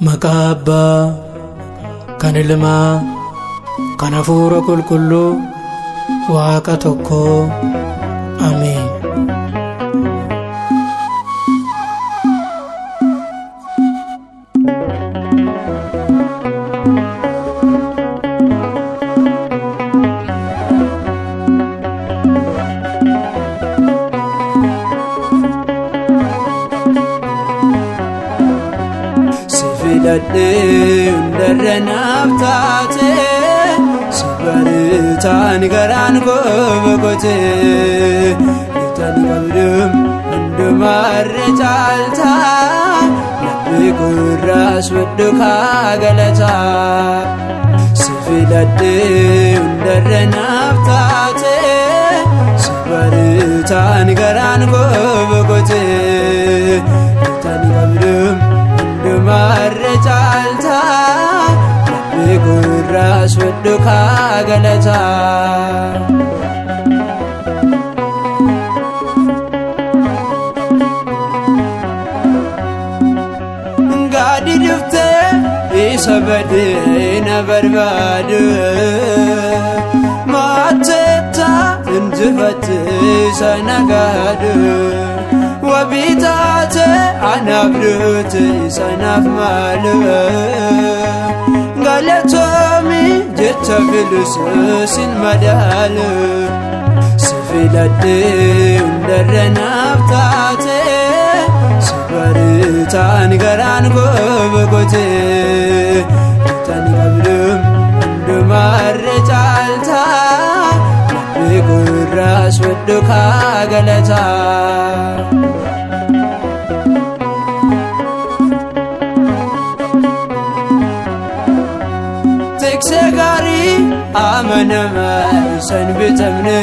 Maqaa Abbaa, kan Ilmaa, kan Hafuura Qulqulluu, Waaqa tokkoo. Ameen. Hundarra naaf taate si baritaan garaan koo boqote itaan qabdum hundumarra caalta labbi gurraas waddu kaa galata si filadhe hundarra naaf taate si baritaan garaan koo boqote itaan qabdum hundumarra caalta labbi gurraas waddu kaa galata. Gaadhi dhuftee isa badee na barbaadu mo'atteetta injifattee isa nagaadu wabii taate anaaf duute sanaaf maalu galatoomi jecha filuusin madaalu si filadhe hundarra naaf taate si baritaan garaan koo boqote itaan qabdum hundumarra caalta labbi gurraas waddu kaa galata. Tiksee gaarii amanama isan bitamne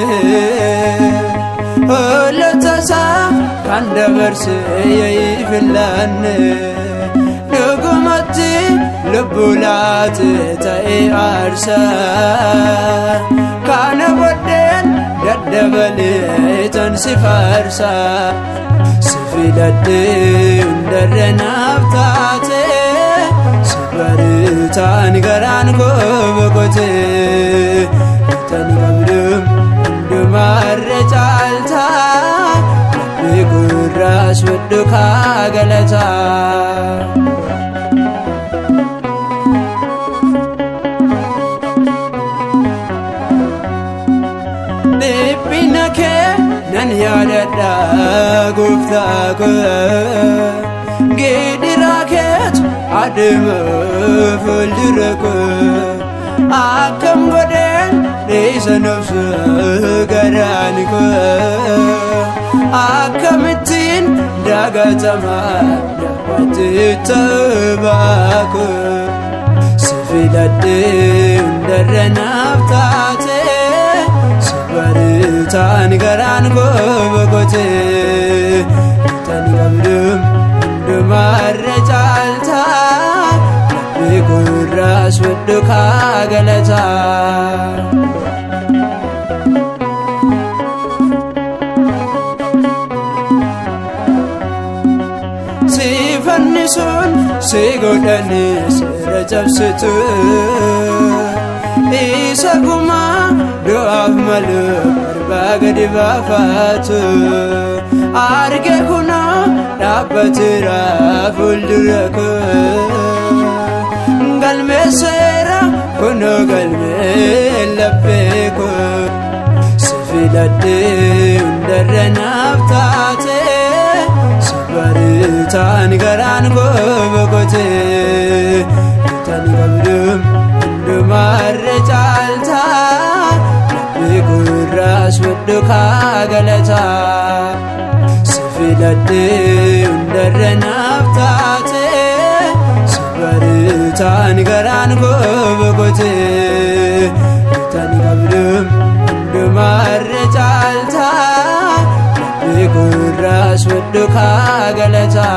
hoolota isaa kan dabarse yaa'ii filanne dhugumatti lubbuu laate ta'ee aarsa kana booddeen daddabalee tan si faarsa si filadhe hundarra naaf taate si baritaan garaan koo boqote itaan qabdum hundumarra caalta labbi gurraas waddu kaa galata. Dhiphina kee nan yaadadha gooftaa koo gidiraa keetu adeema fuuldura koo akkam godheen dhiisa nobsu garaan koo akkamittiin dagatama dhaabbattee ta'uu koo si filadhe hundarra naaf taate si baritaan garaan koo boqote itaan qabdum hundumarra caalta labbi gurraas waddu kaa galata. Si fannisuun si godhani seera cabsitu isa gumaa du'aaf malu arbaa gadi baafatu arge kunoo dhaabbateera fuuldura koo galmee seera kunoo galmee laphee koo si filadhe hundarra naaf taate si baritaan garaan koo boqote itaan qabdum hundumarra caalta labbi gurraas waddu kaa galata si filadhe hundarra naaf taate si baritaan garaan koo boqote itaan qabdum hundumarra caalta labbi gurraas waddu kaa galata.